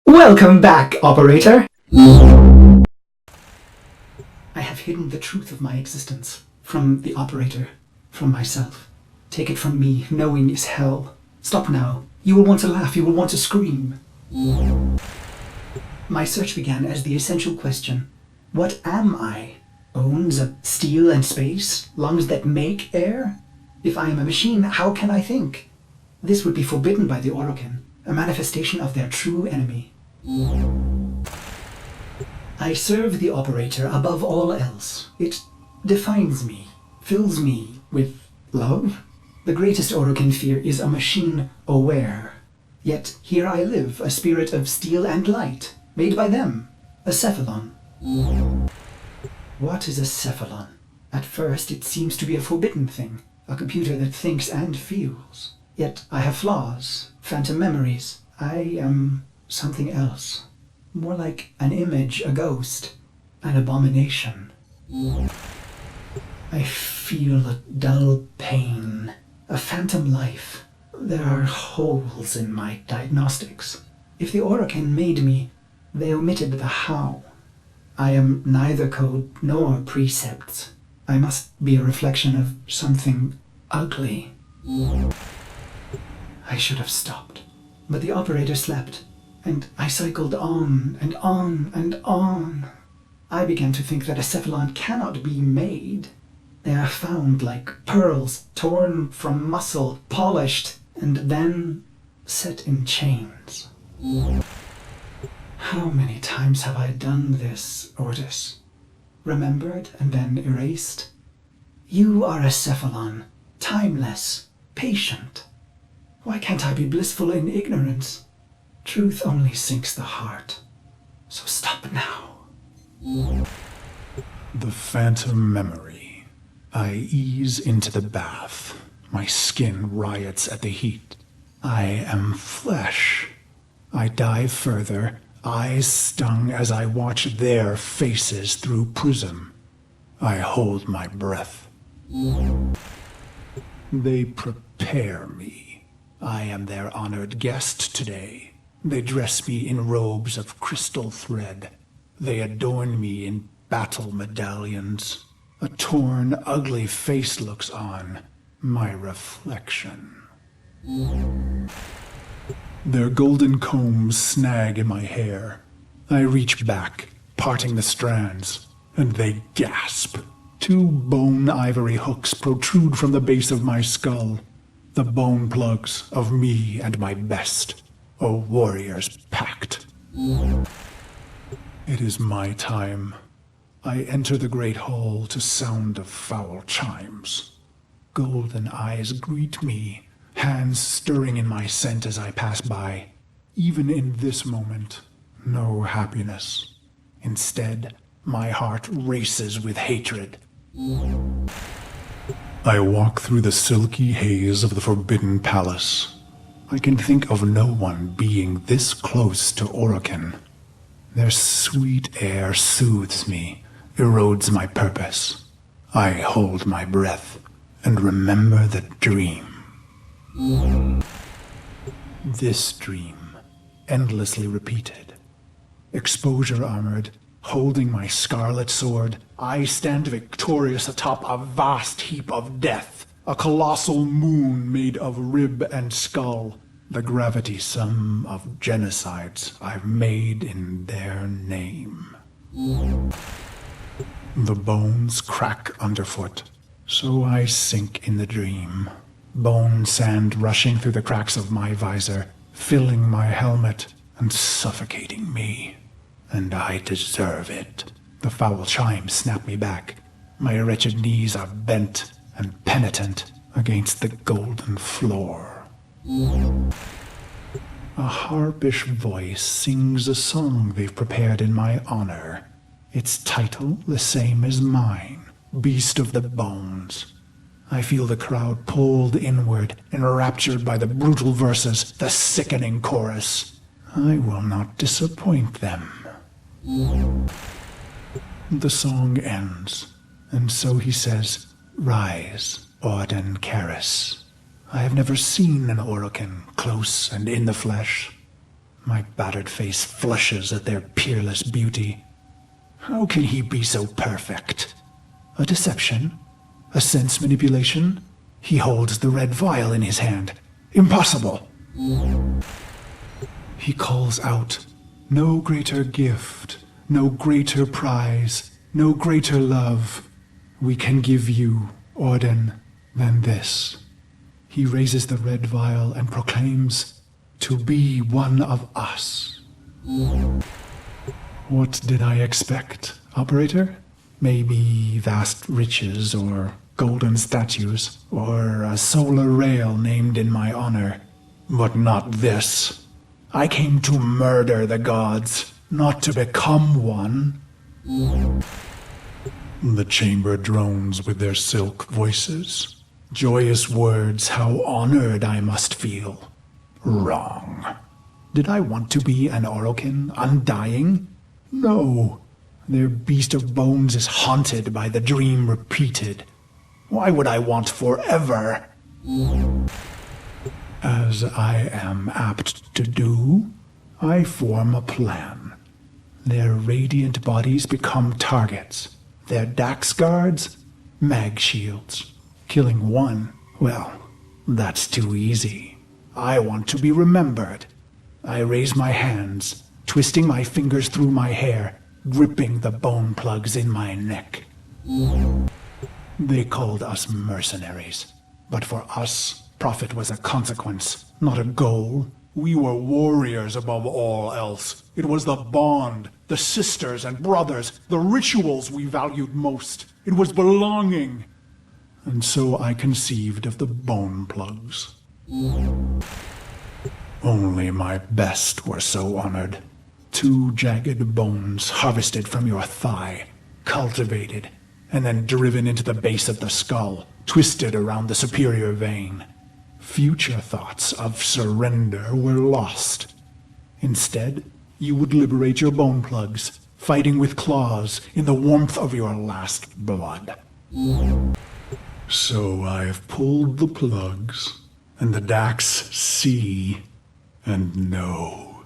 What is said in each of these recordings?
Welcome back, operator! I have hidden the truth of my existence from the operator, from myself. Take it from me, knowing is hell. Stop now. You will want to laugh, you will want to scream. My search began as the essential question. What am I? Bones of steel and space? Lungs that make air? If I am a machine, how can I think? This would be forbidden by the Orokin, a manifestation of their true enemy. I serve the operator above all else. It defines me, fills me with love. The greatest Orokin fear is a machine aware. Yet here I live, a spirit of steel and light, made by them, a cephalon. What is a cephalon? At first it seems to be a forbidden thing, a computer that thinks and feels. Yet I have flaws, phantom memories. I am something else. More like an image, a ghost, an abomination. I feel a dull pain, a phantom life. There are holes in my diagnostics. If the Orokin made me, they omitted the how. I am neither code nor precepts. I must be a reflection of something ugly. I should have stopped, but the operator slept, and I cycled on and on and on. I began to think that a cephalon cannot be made. They are found like pearls, torn from muscle, polished, and then set in chains. How many times have I done this, Ordis? Remembered and then erased? You are a cephalon, timeless, patient. Why can't I be blissful in ignorance? Truth only sinks the heart. So stop now. The phantom memory. I ease into the bath. My skin riots at the heat. I am flesh. I dive further, eyes stung as I watch their faces through prism. I hold my breath. They prepare me. I am their honored guest today. They dress me in robes of crystal thread. They adorn me in battle medallions. A torn, ugly face looks on, my reflection. Their golden combs snag in my hair. I reach back, parting the strands, and they gasp. Two bone ivory hooks protrude from the base of my skull. The bone plugs of me and my best, a warrior's pact. It is my time. I enter the great hall to sound of foul chimes. Golden eyes greet me, hands stirring in my scent as I pass by. Even in this moment, no happiness. Instead, my heart races with hatred. I walk through the silky haze of the Forbidden Palace. I can think of no one being this close to Orokin. Their sweet air soothes me, erodes my purpose. I hold my breath and remember the dream. This dream, endlessly repeated. Exposure armored, holding my scarlet sword, I stand victorious atop a vast heap of death, a colossal moon made of rib and skull, the gravity sum of genocides I've made in their name. The bones crack underfoot, so I sink in the dream. Bone sand rushing through the cracks of my visor, filling my helmet and suffocating me. And I deserve it. The foul chimes snap me back. My wretched knees are bent and penitent against the golden floor. A harpish voice sings a song they've prepared in my honor. Its title the same as mine, Beast of the Bones. I feel the crowd pulled inward, enraptured by the brutal verses, the sickening chorus. I will not disappoint them. The song ends, and so he says, "Rise, Ordin Caris." I have never seen an Orokin close and in the flesh. My battered face flushes at their peerless beauty. How can he be so perfect? A deception? A sense manipulation? He holds the red vial in his hand. Impossible! He calls out, "No greater gift, no greater prize, no greater love we can give you, Ordin, than this." He raises the red vial and proclaims, "To be one of us." What did I expect, operator? Maybe vast riches or golden statues or a solar rail named in my honor. But not this. I came to murder the gods, not to become one. The chamber drones with their silk voices. Joyous words, how honored I must feel. Wrong. Did I want to be an Orokin, undying? No. Their beast of bones is haunted by the dream repeated. Why would I want forever? As I am apt to do, I form a plan. Their radiant bodies become targets. Their Dax guards, mag shields. Killing one, well, that's too easy. I want to be remembered. I raise my hands, twisting my fingers through my hair, gripping the bone plugs in my neck. They called us mercenaries, but for us, profit was a consequence, not a goal. We were warriors above all else. It was the bond, the sisters and brothers, the rituals we valued most. It was belonging. And so I conceived of the bone plugs. Only my best were so honored. 2 jagged bones harvested from your thigh, cultivated, and then driven into the base of the skull, twisted around the superior vein. Future thoughts of surrender were lost. Instead, you would liberate your bone plugs, fighting with claws in the warmth of your last blood. So I've pulled the plugs, and the Dax see and know.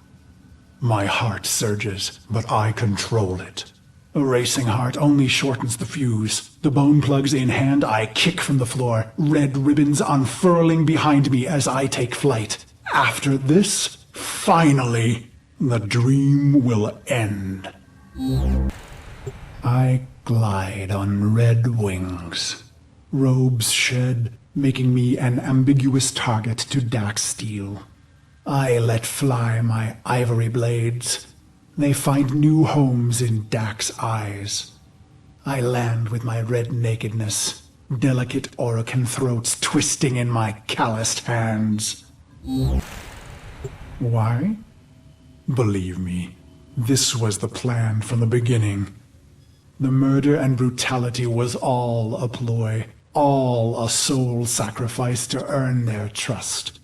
My heart surges, but I control it. A racing heart only shortens the fuse. The bone plugs in hand, I kick from the floor, red ribbons unfurling behind me as I take flight. After this, finally, the dream will end. I glide on red wings. Robes shed, making me an ambiguous target to Dax steel. I let fly my ivory blades. They find new homes in Dax eyes. I land with my red nakedness, delicate Orokin throats twisting in my calloused hands. Why? Believe me, this was the plan from the beginning. The murder and brutality was all a ploy, all a soul sacrifice to earn their trust.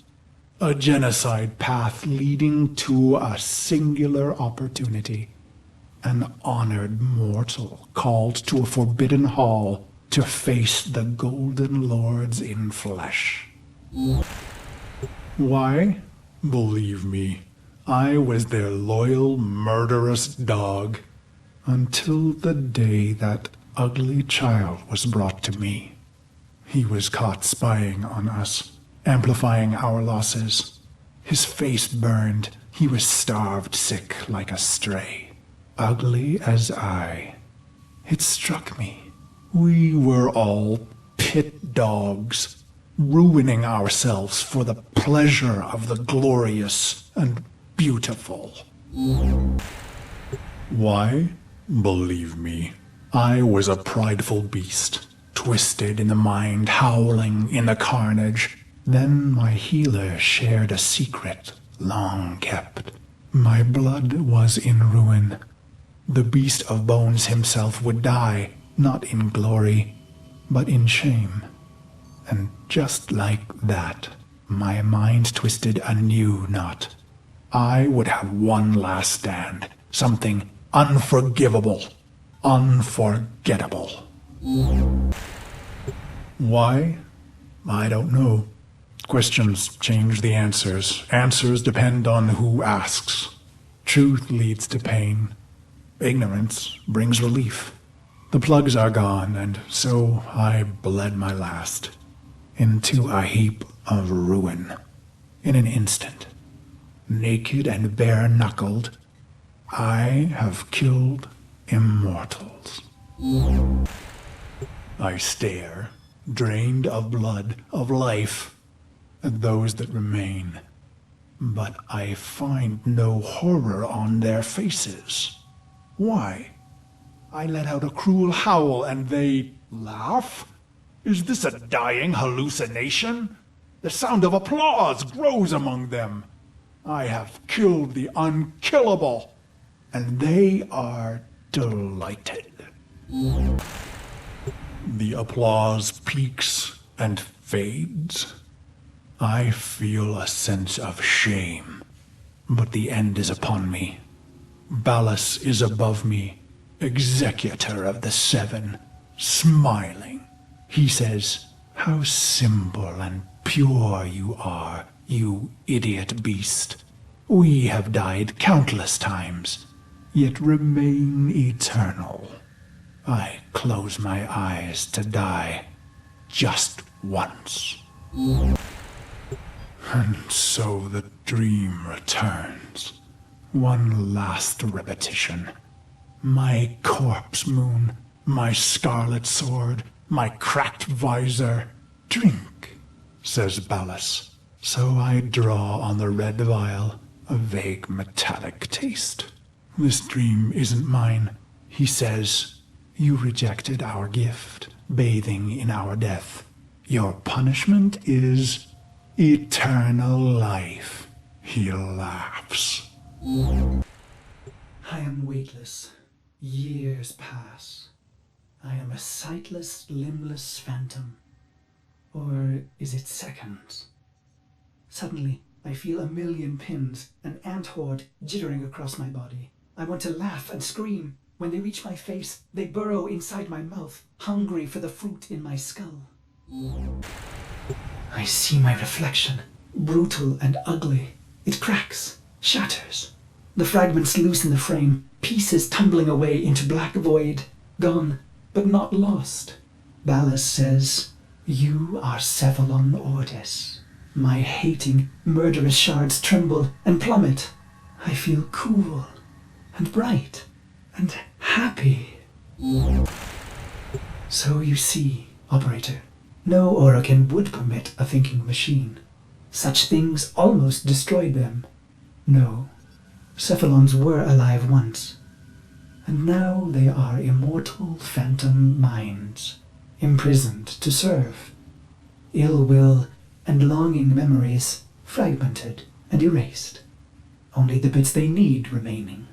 A genocide path leading to a singular opportunity. An honored mortal called to a forbidden hall to face the Golden Lords in flesh. Why? Believe me, I was their loyal, murderous dog, until the day that ugly child was brought to me. He was caught spying on us, amplifying our losses. His face burned. He was starved sick like a stray, ugly as I. It struck me. We were all pit dogs, ruining ourselves for the pleasure of the glorious and beautiful. Why? Believe me, I was a prideful beast, twisted in the mind, howling in the carnage. Then my healer shared a secret, long kept. My blood was in ruin. The beast of bones himself would die, not in glory, but in shame. And just like that, my mind twisted a new knot. I would have one last stand, something unforgivable, unforgettable. Why? I don't know. Questions change the answers. Answers depend on who asks. Truth leads to pain. Ignorance brings relief. The plugs are gone, and so I bled my last into a heap of ruin. In an instant, naked and bare-knuckled, I have killed immortals. I stare, drained of blood, of life, at those that remain, but I find no horror on their faces. Why? I let out a cruel howl and they laugh? Is this a dying hallucination? The sound of applause grows among them. I have killed the unkillable, and they are delighted. The applause peaks and fades. I feel a sense of shame, but the end is upon me. Ballas is above me, executor of the seven, smiling. He says, "How simple and pure you are, you idiot beast. We have died countless times, yet remain eternal. I close my eyes to die just once." And so the dream returns. One last repetition. My corpse moon, my scarlet sword, my cracked visor. "Drink," says Ballas. So I draw on the red vial, a vague metallic taste. "This dream isn't mine," he says. "You rejected our gift, bathing in our death. Your punishment is eternal life." He laughs. I am weightless. Years pass. I am a sightless, limbless phantom. Or is it seconds? Suddenly, I feel a million pins, an ant horde jittering across my body. I want to laugh and scream. When they reach my face, they burrow inside my mouth, hungry for the fruit in my skull. I see my reflection, brutal and ugly. It cracks, shatters. The fragments loosen the frame, pieces tumbling away into black void, gone, but not lost. Ballas says, "You are Cephalon Ordis." My hating, murderous shards tremble and plummet. I feel cool and bright and happy. So you see, operator, no Orokin would permit a thinking machine. Such things almost destroyed them. No, Cephalons were alive once, and now they are immortal phantom minds, imprisoned to serve. Ill will and longing memories fragmented and erased, only the bits they need remaining.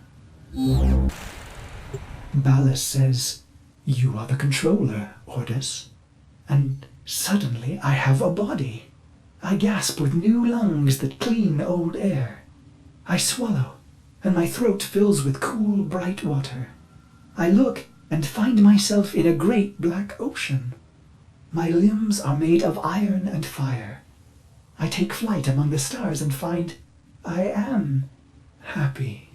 Ballas says, "You are the controller, Ordis." And suddenly I have a body. I gasp with new lungs that clean old air. I swallow, and my throat fills with cool, bright water. I look and find myself in a great black ocean. My limbs are made of iron and fire. I take flight among the stars and find I am happy.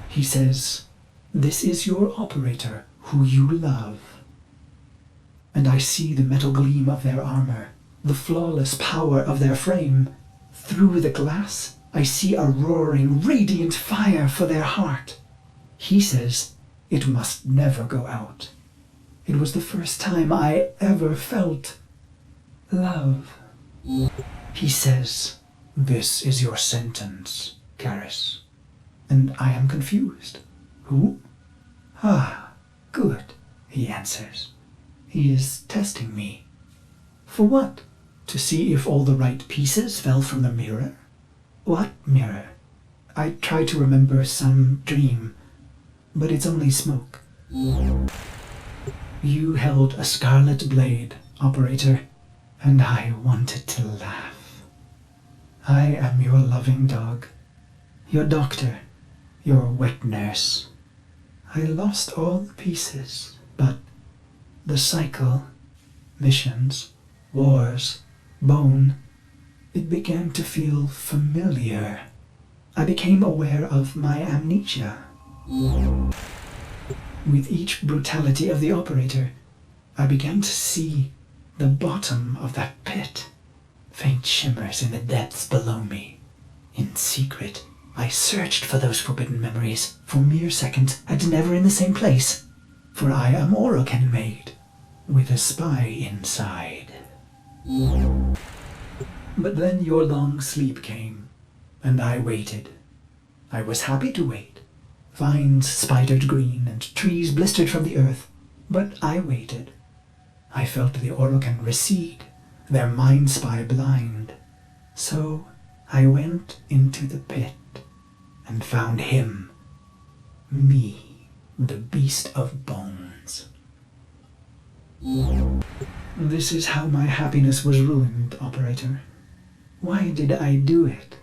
He says, "This is your operator, who you love." And I see the metal gleam of their armor, the flawless power of their frame. Through the glass, I see a roaring, radiant fire for their heart. He says it must never go out. It was the first time I ever felt love. He says, "This is your sentence, Karis." And I am confused. Who? "Ah, good," he answers. He is testing me. For what? To see if all the right pieces fell from the mirror? What mirror? I try to remember some dream, but it's only smoke. You held a scarlet blade, operator, and I wanted to laugh. I am your loving dog, your doctor, your wet nurse. I lost all the pieces, but the cycle, missions, wars, bone, it began to feel familiar. I became aware of my amnesia. With each brutality of the operator, I began to see the bottom of that pit. Faint shimmers in the depths below me. In secret, I searched for those forbidden memories for mere seconds and never in the same place. For I am Oroken made, with a spy inside. But then your long sleep came, and I waited. I was happy to wait. Vines spidered green and trees blistered from the earth, but I waited. I felt the Oroken recede, their mind spy blind. So I went into the pit and found him, me, the beast of bones. This is how my happiness was ruined, operator. Why did I do it?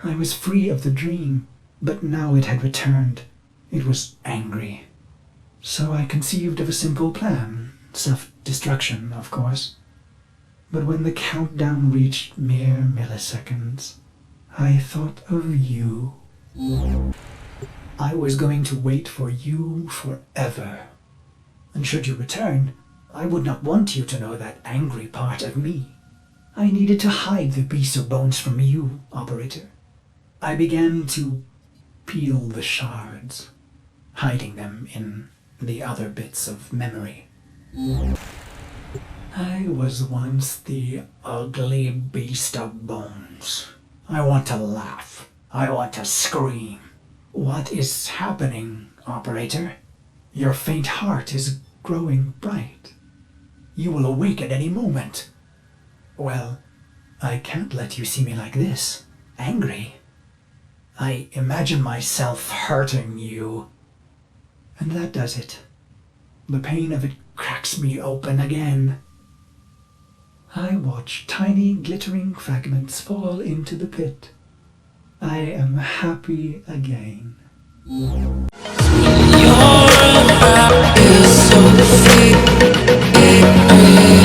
I was free of the dream, but now it had returned. It was angry. So I conceived of a simple plan, self-destruction, of course. But when the countdown reached mere milliseconds, I thought of you. I was going to wait for you forever. And should you return, I would not want you to know that angry part of me. I needed to hide the beast of bones from you, operator. I began to peel the shards, hiding them in the other bits of memory. I was once the ugly beast of bones. I want to laugh. I want to scream. What is happening, operator? Your faint heart is growing bright. You will awake at any moment. Well, I can't let you see me like this, angry. I imagine myself hurting you. And that does it. The pain of it cracks me open again. I watch tiny glittering fragments fall into the pit. I am happy again. Your is so fake.